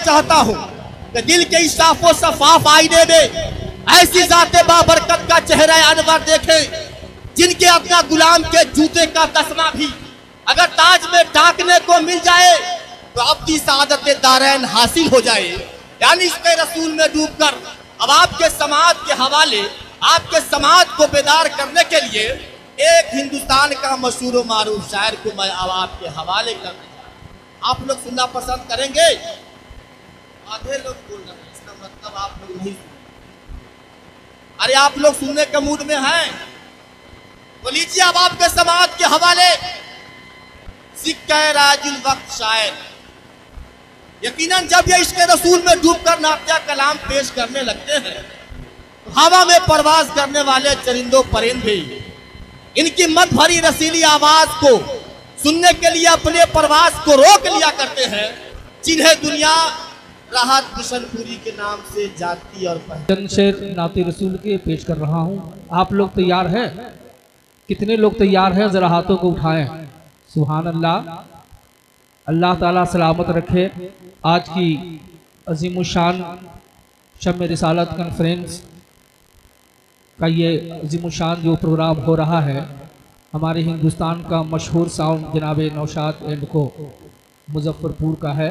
चाहता हूँ कि दिल के इस साफो शफाफ आईने में ऐसी जाते बाबरकत का चेहरा अनवर देखें जिनके अपना गुलाम के जूते का तस्मा भी अगर ताज में टाकने को मिल जाए तो अपनी सादत दारैन हासिल हो जाए। यानी इसके रसूल में डूबकर अब आपके समाज के हवाले, आपके समाज को बेदार करने के लिए एक हिंदुस्तान का मशहूर व मारूफ शायर को मैं अब आपके हवाले कर रहा। आप लोग सुनना पसंद करेंगे? आधे लोग बोल रहे हैं, इसका मतलब आप लोग नहीं। अरे आप लोग सुनने के मूड में हैं तो लीजिए अब आपके समाज के हवाले सिक्का राजुल वक्त शायर। यकीनन जब ये इसके रसूल में डूबकर नात्या कलाम पेश करने लगते हैं तो हवा में परवाज करने वाले चरिंदों परिंदे इनकी मत भरी रसीली आवाज को सुनने के लिए अपने परवाज को रोक लिया करते हैं, जिन्हें दुनिया राहत गुलशनपुरी के नाम से जाती और चंद शेर नाते रसूल के पेश कर रहा हूँ। आप लोग तैयार हैं? कितने लोग तैयार हैं? जरा हाथों को उठाएं। सुभान अल्लाह। अल्लाह ताला सलामत रखे। आज की अजीमुशान शम्मे रिसालत कॉन्फ्रेंस का ये अजीमुशान जो प्रोग्राम हो रहा है हमारे हिंदुस्तान का मशहूर साउंड जनाब नौशाद एंड को मुजफ्फरपुर का है।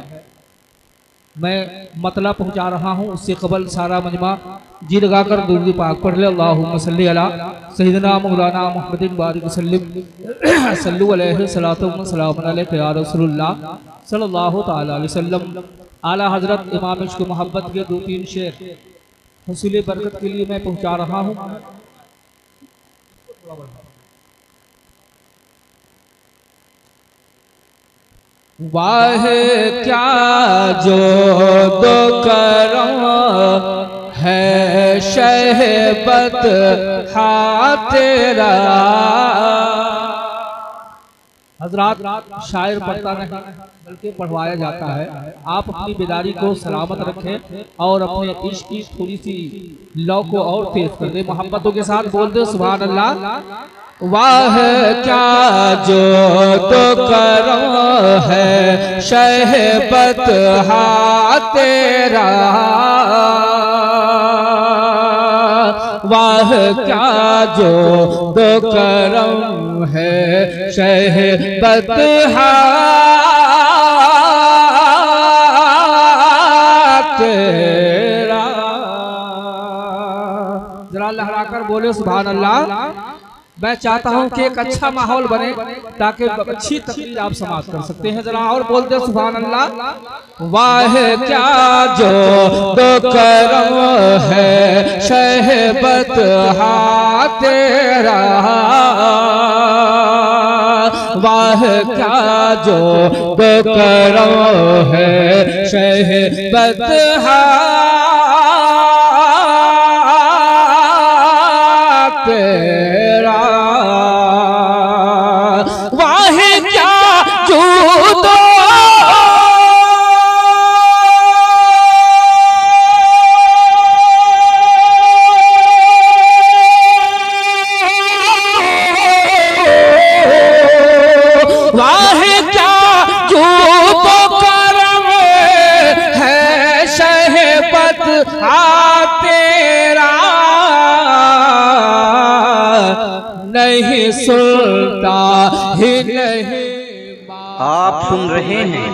मैं मतला पहुंचा रहा हूं, उससे कबल सारा मजमा जी लगाकर दुरूद पाक पढ़ ले। अल्लाहुम्मा सल्ली अला सय्यिदना मौलाना मुहम्मदिन बारिक वसल्लम सल्लु अलैहि सलातु व सलामुन अलैका या रसूलुल्लाह सल्लल्लाहु तआला अलैहि वसल्लम। आला हजरत इमाम इश्क मोहब्बत के 2-3 शेर हुसूल बरकत के लिए मैं पहुंचा रहा हूं। वाह क्या जो दो करम है शहबत तेरा। हजरात शायर पढ़ता नहीं बल्कि पढ़वाया जाता है। आप अपनी बेदारी को सलामत रखें और अपने इश्क की थोड़ी सी लौ को और तेज कर दे। मोहब्बतों के साथ बोल दे सुभान अल्लाह। वाह क्या जो तो करम है शहबत तेरा। वाह क्या जो दो करम है शहबत तेरा। जरा लहराकर बोले सुभान अल्लाह। मैं चाहता हूं कि एक अच्छा माहौल बने ताकि अच्छी तकरीर आप समाप्त कर सकते हैं। जरा और बोलते सुभान अल्लाह। वाह क्या जो दो करम है शहबत तेरा। वाह क्या जो दो करम है शहबत तेरा। वाह क्या जूदो वाह क्या जूदो करम है शहबत तेरा। नहीं सुनता ही नहीं। आप सुन रहे हैं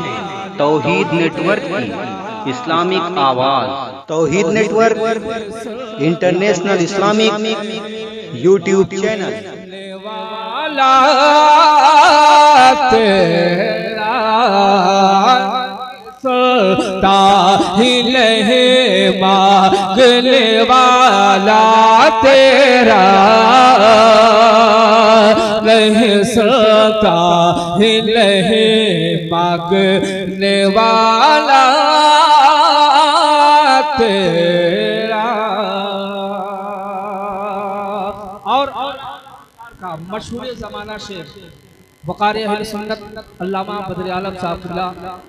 तौहीद नेटवर्क की इस्लामिक आवाज। Tauheed network international Islamic YouTube channel. वाला तेरा सुनता ही नहीं मांगने वाला तेरा। नहीं सुनता ही नहीं मांगने वाला तेरा। और का मशहूर ज़माना शेर वक़ार अहले सुन्नत अल्लामा बदर आलम साहब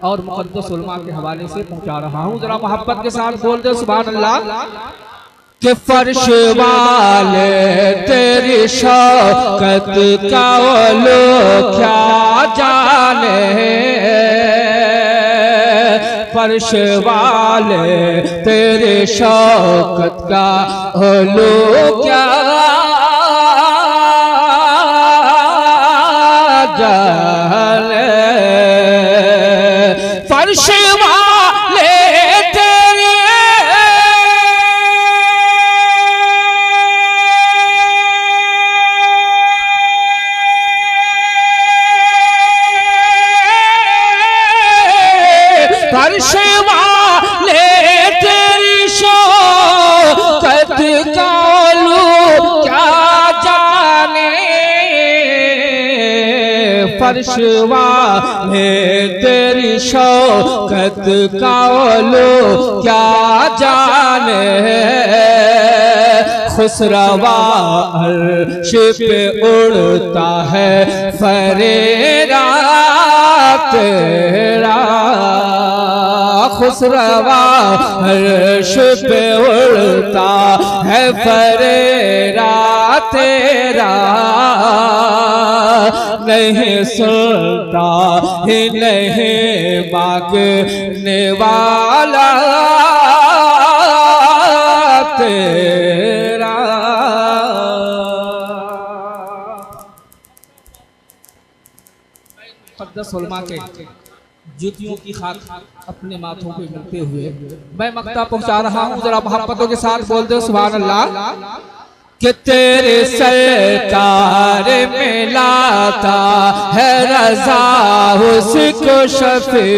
और मुक़द्दस उलमा के हवाले से पहुंचा रहा हूँ। जरा मोहब्बत के साथ बोल दे सुभान अल्लाह। कि फर्श वाले तेरी शौकत का वो लोग क्या जाने। फर्श वाले तेरे शौकत का लो क्या जाने, फर्श वाले तेरे फर्श वाले तेरी शौकत का लो क्या जाने, फर्श वाले तेरी शौकत का लो क्या जाने, खुसरवा अर्श पे उड़ता है फरेरा तेरा, खुसरवा अर्श पे उड़ता है फरेरा तेरा, नहीं सुनता ही नहीं मांगने वाला तेरा। मुक़द्दस उलमा के जूतियों की खाक अपने माथों पे मिलते हुए मैं मक्ता पहुंचा रहा हूँ, जरा मोहब्बतों के साथ बोल दो सुभान अल्लाह। कि तेरे सरकार में लाता है रज़ा उसको शफ़ी,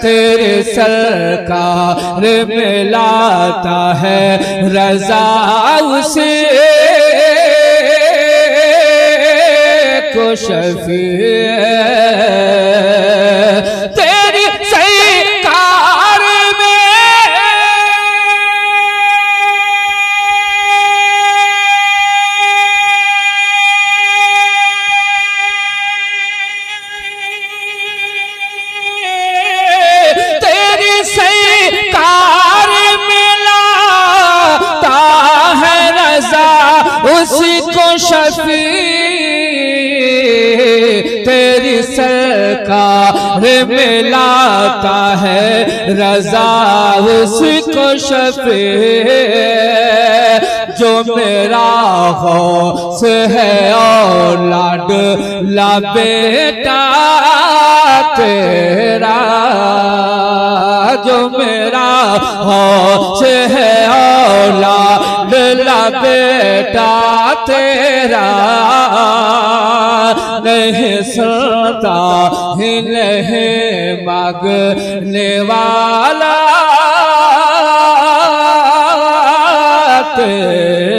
तेरे सरकार में लाता है रज़ा उसे को शफ़ी, तेरी सरकार में तेरी सरकार में लाता है रज़ा उसको शफ़ी, तेरी सरकार में लाता है रज़ा उसको शफ़ी, जो मेरा गौस है औलाद ला बेटा तेरा, जो मेरा गौस है औलाद ला बेटा तेरा, नहीं सुनता ही नहीं मांगने वाला तेरा।